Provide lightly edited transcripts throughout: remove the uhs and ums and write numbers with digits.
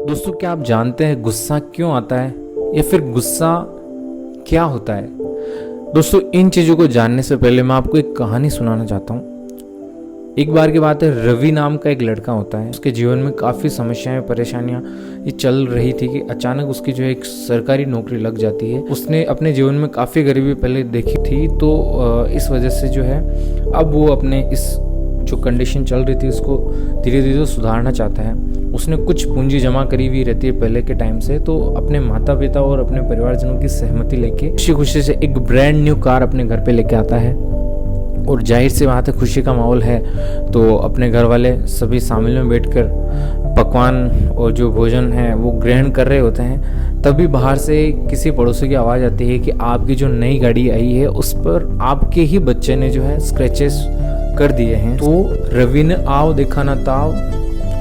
दोस्तों, क्या आप जानते हैं गुस्सा क्यों आता है या फिर गुस्सा क्या होता है? दोस्तों, इन चीज़ों को जानने से पहले मैं आपको एक कहानी सुनाना चाहता हूँ। एक बार की बात है, रवि नाम का एक लड़का होता है। उसके जीवन में काफ़ी समस्याएं परेशानियां ये चल रही थी कि अचानक उसकी जो एक सरकारी नौकरी लग जाती है। उसने अपने जीवन में काफ़ी गरीबी पहले देखी थी, तो इस वजह से जो है अब वो अपने इस जो कंडीशन चल रही थी उसको धीरे धीरे सुधारना चाहता है। उसने कुछ पूंजी जमा करी हुई रहती है पहले के टाइम से, तो अपने माता पिता और अपने परिवारजनों की सहमति लेके खुशी खुशी से एक ब्रांड न्यू कार अपने घर पे लेके आता है। और जाहिर सी बात है, खुशी का माहौल है तो अपने घर वाले सभी शामिल में बैठकर पकवान और जो भोजन है वो ग्रहण कर रहे होते हैं। तभी बाहर से किसी पड़ोसी की आवाज़ आती है कि आपकी जो नई गाड़ी आई है उस पर आपके ही बच्चे ने जो है स्क्रैचेस कर दिए हैं। तो रवि ने आओ देखा ना ताव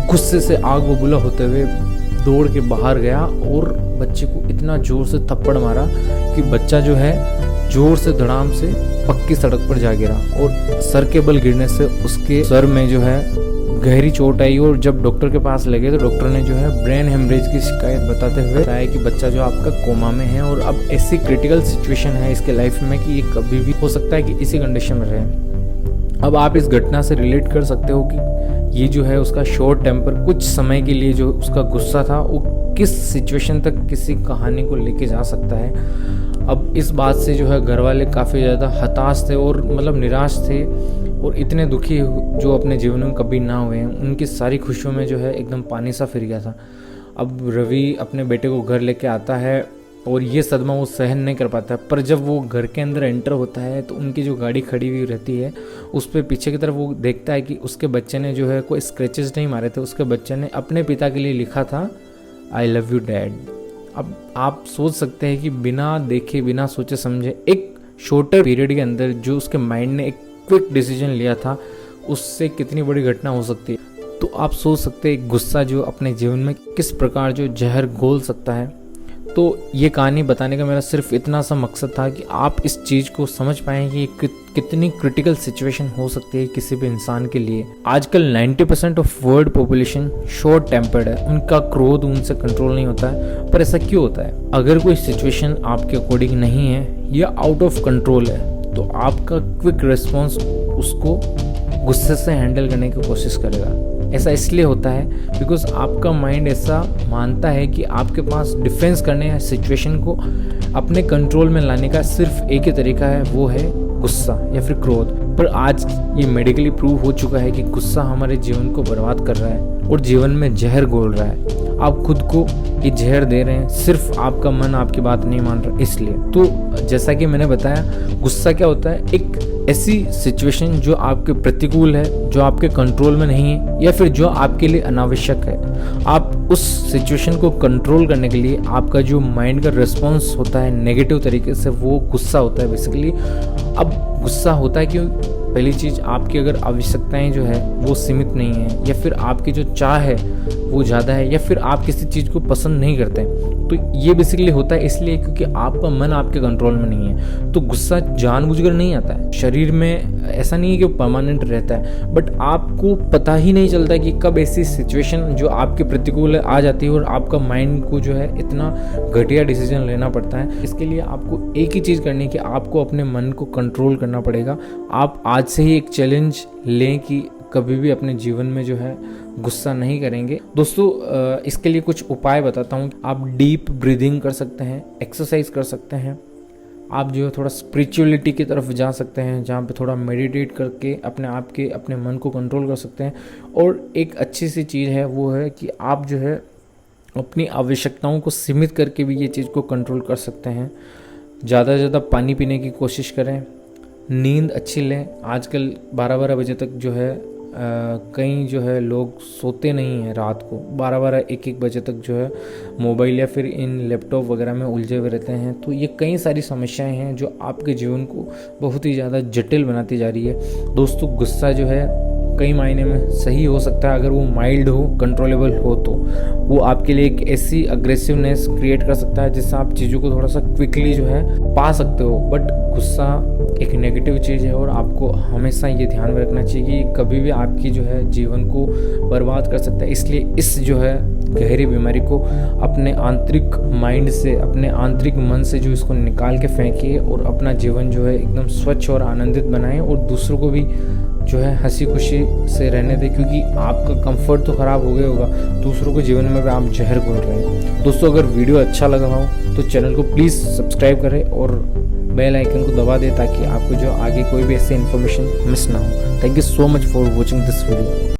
गुस्से से आग बबूला होते हुए दौड़ के बाहर गया और बच्चे को इतना जोर से थप्पड़ मारा कि बच्चा जो है जोर से धड़ाम से पक्की सड़क पर जा गिरा और सर के बल गिरने से उसके सर में जो है गहरी चोट आई। और जब डॉक्टर के पास लगे तो डॉक्टर ने जो है ब्रेन हेमरेज की शिकायत बताते हुए बताया कि बच्चा जो आपका कोमा में है और अब ऐसी क्रिटिकल सिचुएशन है इसके लाइफ में कि ये कभी भी हो सकता है कि इसी कंडीशन में रहे। अब आप इस घटना से रिलेट कर सकते हो कि ये जो है उसका शॉर्ट टेम्पर कुछ समय के लिए जो उसका गुस्सा था वो किस सिचुएशन तक किसी कहानी को लेके जा सकता है। अब इस बात से जो है घर वाले काफ़ी ज़्यादा हताश थे और मतलब निराश थे और इतने दुखी जो अपने जीवन में कभी ना हुए हैं। उनकी सारी खुशियों में जो है एकदम पानी सा फिर गया था। अब रवि अपने बेटे को घर लेके आता है और ये सदमा वो सहन नहीं कर पाता है। पर जब वो घर के अंदर एंटर होता है तो उनकी जो गाड़ी खड़ी हुई रहती है उस पर पीछे की तरफ वो देखता है कि उसके बच्चे ने जो है कोई स्क्रैचेस नहीं मारे थे। उसके बच्चे ने अपने पिता के लिए लिखा था आई लव यू डैड। अब आप सोच सकते हैं कि बिना देखे बिना सोचे समझे एक शॉर्टर पीरियड के अंदर जो उसके माइंड ने एक क्विक डिसीजन लिया था उससे कितनी बड़ी घटना हो सकती है। तो आप सोच सकते हैं गुस्सा जो अपने जीवन में किस प्रकार जो जहर घोल सकता है। तो ये कहानी बताने का मेरा सिर्फ इतना सा मकसद था कि आप इस चीज़ को समझ पाएं कि कितनी क्रिटिकल सिचुएशन हो सकती है किसी भी इंसान के लिए। आजकल 90% of world population short tempered है, उनका क्रोध उनसे कंट्रोल नहीं होता है। पर ऐसा क्यों होता है? अगर कोई सिचुएशन आपके अकॉर्डिंग नहीं है या आउट ऑफ कंट्रोल है तो आपका क्विक रिस्पॉन्स उसको गुस्से से हैंडल करने की कोशिश करेगा। ऐसा इसलिए होता है बिकॉज आपका माइंड ऐसा मानता है कि आपके पास डिफेंस करने या सिचुएशन को अपने कंट्रोल में लाने का सिर्फ एक ही तरीका है, वो है गुस्सा या फिर क्रोध। पर आज ये मेडिकली प्रूव हो चुका है कि गुस्सा हमारे जीवन को बर्बाद कर रहा है और जीवन में जहर घोल रहा है। आप खुद को ये जहर दे रहे हैं, सिर्फ आपका मन आपकी बात नहीं मान रहा इसलिए। तो जैसा कि मैंने बताया, गुस्सा क्या होता है? एक ऐसी सिचुएशन जो आपके प्रतिकूल है, जो आपके कंट्रोल में नहीं है या फिर जो आपके लिए अनावश्यक है। आप उस सिचुएशन को कंट्रोल करने के लिए आपका जो माइंड का रिस्पॉन्स होता है नेगेटिव तरीके से, वो गुस्सा होता है बेसिकली। अब गुस्सा होता है क्यों? पहली चीज़, आपकी अगर आवश्यकताएं जो है वो सीमित नहीं है या फिर आपकी जो चाह है वो ज़्यादा है या फिर आप किसी चीज़ को पसंद नहीं करते। तो ये बेसिकली होता है इसलिए क्योंकि आपका मन आपके कंट्रोल में नहीं है। तो गुस्सा जानबूझकर नहीं आता है, शरीर में ऐसा नहीं है कि वो परमानेंट रहता है, बट आपको पता ही नहीं चलता कि कब ऐसी सिचुएशन जो आपके प्रतिकूल आ जाती है और आपका माइंड को जो है इतना घटिया डिसीजन लेना पड़ता है। इसके लिए आपको एक ही चीज़ करनी है कि आपको अपने मन को कंट्रोल करना पड़ेगा। आप आज से ही एक चैलेंज लें कि कभी भी अपने जीवन में जो है गुस्सा नहीं करेंगे। दोस्तों, इसके लिए कुछ उपाय बताता हूँ। आप डीप ब्रीदिंग कर सकते हैं, एक्सरसाइज कर सकते हैं, आप जो है थोड़ा स्पिरिचुअलिटी की तरफ जा सकते हैं जहाँ पे थोड़ा मेडिटेट करके अपने आप के अपने मन को कंट्रोल कर सकते हैं। और एक अच्छी सी चीज़ है वो है कि आप जो है अपनी आवश्यकताओं को सीमित करके भी ये चीज़ को कंट्रोल कर सकते हैं। ज़्यादा से ज़्यादा पानी पीने की कोशिश करें, नींद अच्छी लें। आजकल 12-12 बजे तक जो है कई जो है लोग सोते नहीं हैं, रात को 12-12 1-1 बजे तक जो है मोबाइल या फिर इन लैपटॉप वगैरह में उलझे हुए रहते हैं। तो ये कई सारी समस्याएं हैं जो आपके जीवन को बहुत ही ज़्यादा जटिल बनाती जा रही है। दोस्तों, गुस्सा जो है कई मायने में सही हो सकता है अगर वो माइल्ड हो, कंट्रोलेबल हो, तो वो आपके लिए एक ऐसी अग्रेसिवनेस क्रिएट कर सकता है जिससे आप चीज़ों को थोड़ा सा क्विकली जो है पा सकते हो। बट गुस्सा एक नेगेटिव चीज़ है और आपको हमेशा ये ध्यान में रखना चाहिए कि कभी भी आपकी जो है जीवन को बर्बाद कर सकता है। इसलिए इस जो है गहरी बीमारी को अपने आंतरिक माइंड से, अपने आंतरिक मन से जो इसको निकाल के फेंकिए और अपना जीवन जो है एकदम स्वच्छ और आनंदित बनाएं और दूसरों को भी जो है हंसी खुशी से रहने दें, क्योंकि आपका कंफर्ट तो ख़राब हो गया होगा, दूसरों को जीवन में भी आप जहर घोल रहे हैं। दोस्तों, अगर वीडियो अच्छा लगा हो तो चैनल को प्लीज़ सब्सक्राइब करें और बेल आइकन को दबा दें ताकि आपको जो आगे कोई भी ऐसी इन्फॉर्मेशन मिस ना हो। Thank you so much for watching this video.